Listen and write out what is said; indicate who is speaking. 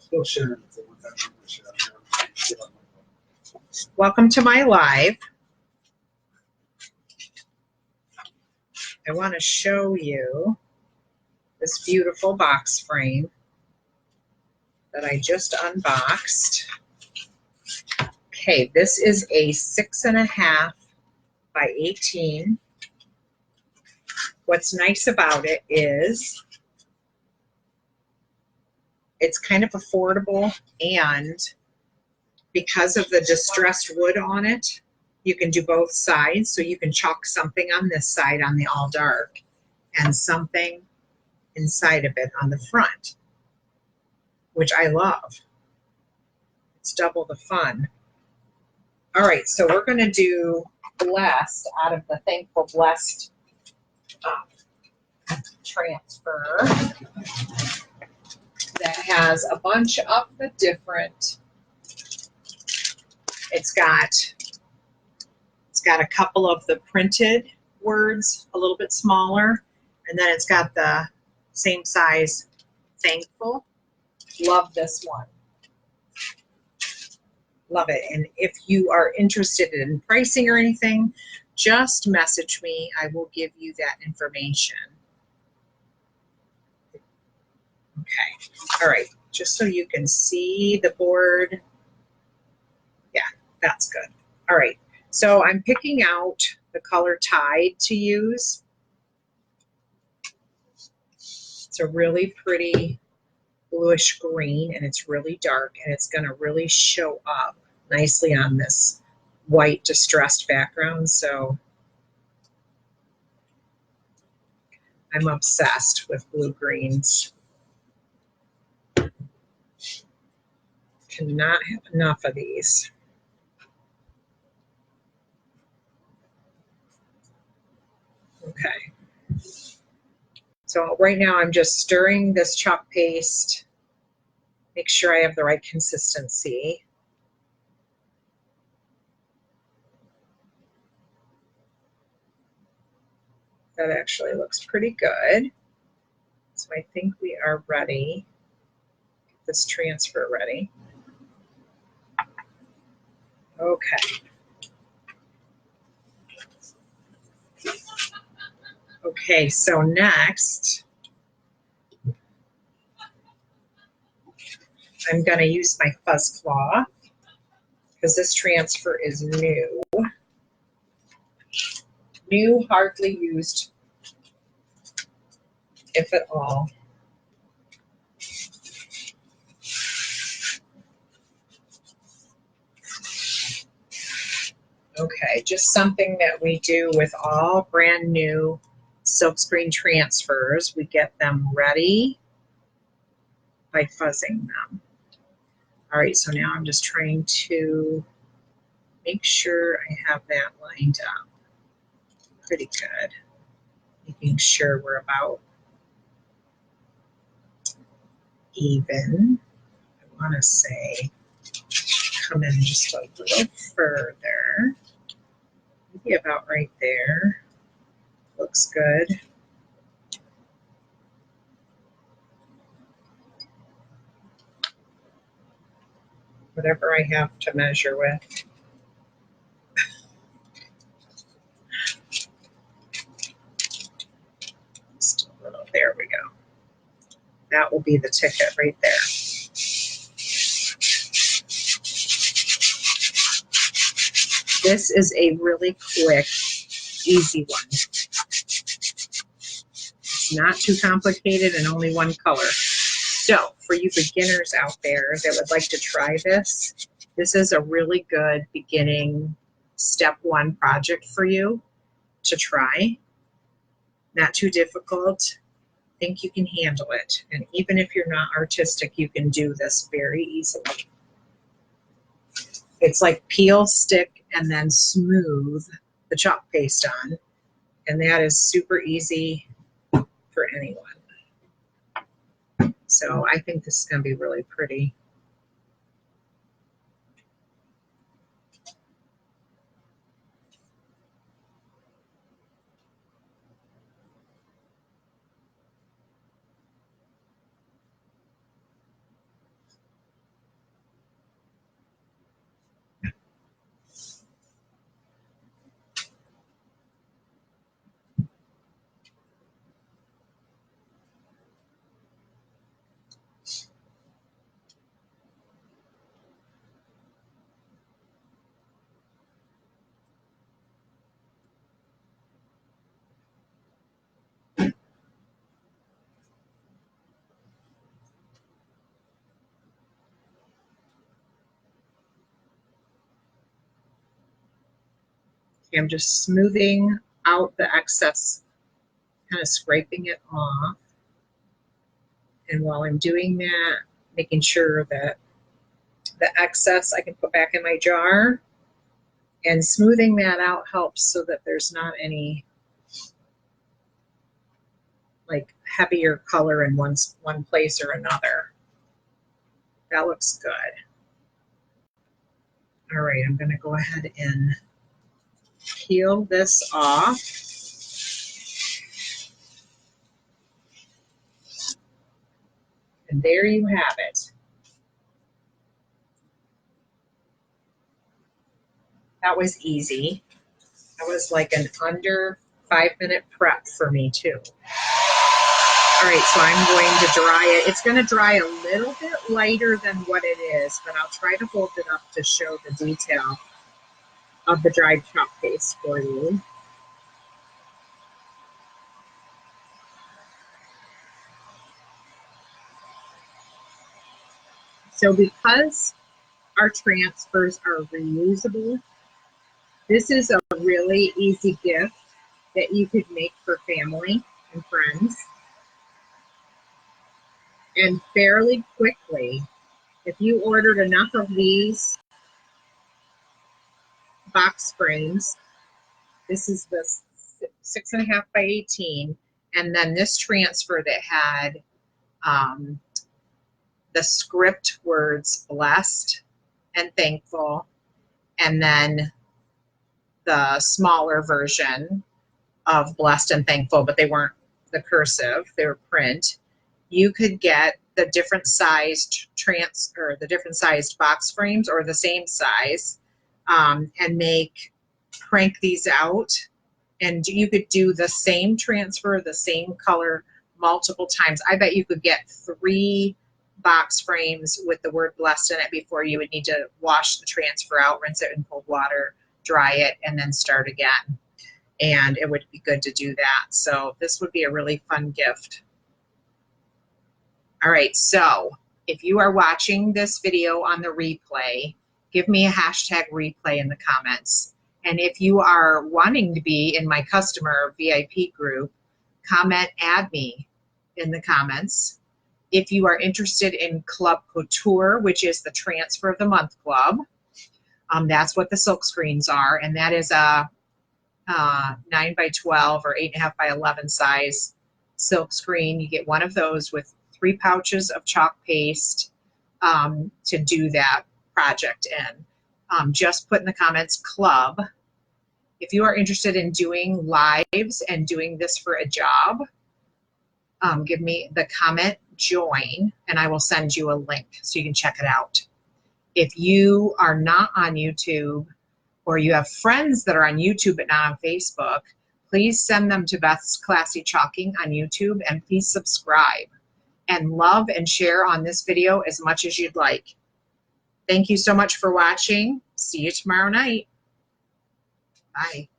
Speaker 1: Still sharing it with that number share.
Speaker 2: Welcome to my live. I want to show you this beautiful box frame that I just unboxed. Okay, this is a 6.5 by 18. What's nice about it is it's kind of affordable, and because of the distressed wood on it, you can do both sides. So you can chalk something on this side on the all dark and something inside of it on the front, which I love. It's double the fun. All right, so we're going to do Blessed out of the Thankful Blessed transfer that has a bunch of the different. It's got a couple of the printed words, a little bit smaller, and then it's got the same size Thankful. Love this one. Love it. And if you are interested in pricing or anything, just message me. I will give you that information. Okay. All right. Just so you can see the board. Yeah, that's good. All right. So I'm picking out the color Tide to use. It's a really pretty bluish green, and it's really dark, and it's going to really show up nicely on this white distressed background. So I'm obsessed with blue greens. Cannot have enough of these. Okay. So right now I'm just stirring this chalk paste. Make sure I have the right consistency. That actually looks pretty good. So I think we are ready. Get this transfer ready. Okay. Okay, so next I'm going to use my fuzz cloth because this transfer is new. New, hardly used, if at all. Okay, just something that we do with all brand new silkscreen transfers. We get them ready by fuzzing them. All right, so now I'm just trying to make sure I have that lined up pretty good. Making sure we're about even. I want to say come in just a little further. Maybe about right there. Looks good. Whatever I have to measure with. Just a little, there we go. That will be the ticket right there. This is a really quick, easy one. It's not too complicated and only one color. So for you beginners out there that would like to try this, this is a really good beginning step one project for you to try. Not too difficult. I think you can handle it. And even if you're not artistic, you can do this very easily. It's like peel, stick, and then smooth the chalk paste on. And that is super easy for anyone. So I think this is going to be really pretty. I'm just smoothing out the excess, kind of scraping it off. And while I'm doing that, making sure that the excess I can put back in my jar. And smoothing that out helps so that there's not any like heavier color in one place or another. That looks good. All right, I'm going to go ahead and peel this off. And there you have it. That was easy. That was like an under 5-minute prep for me too. All right, so I'm going to dry it. It's going to dry a little bit lighter than what it is, but I'll try to hold it up to show the detail of the dried chalk paste for you. So because our transfers are reusable, this is a really easy gift that you could make for family and friends. And fairly quickly, if you ordered enough of these box frames, this is the 6.5 by 18, and then this transfer that had the script words blessed and thankful, and then the smaller version of blessed and thankful, but they weren't the cursive, they were print. You could get the different sized the different sized box frames or the same size, and crank these out, and you could do the same transfer, the same color multiple times. I bet you could get 3 box frames with the word blessed in it before you would need to wash the transfer out, rinse it in cold water, dry it, and then start again. And it would be good to do that. So this would be a really fun gift. All right, so if you are watching this video on the replay, give me a hashtag replay in the comments. And if you are wanting to be in my customer VIP group, comment add me in the comments. If you are interested in Chalk Couture, which is the Transfer of the Month Club, that's what the silk screens are, and that is a 9 by 12 or 8.5 by 11 size silk screen. You get one of those with 3 pouches of chalk paste to do that project in. Just put in the comments club. If you are interested in doing lives and doing this for a job, give me the comment join, and I will send you a link so you can check it out. If you are not on YouTube, or you have friends that are on YouTube but not on Facebook, please send them to Beth's Classy Chalking on YouTube, and please subscribe and love and share on this video as much as you'd like. Thank you so much for watching. See you tomorrow night. Bye.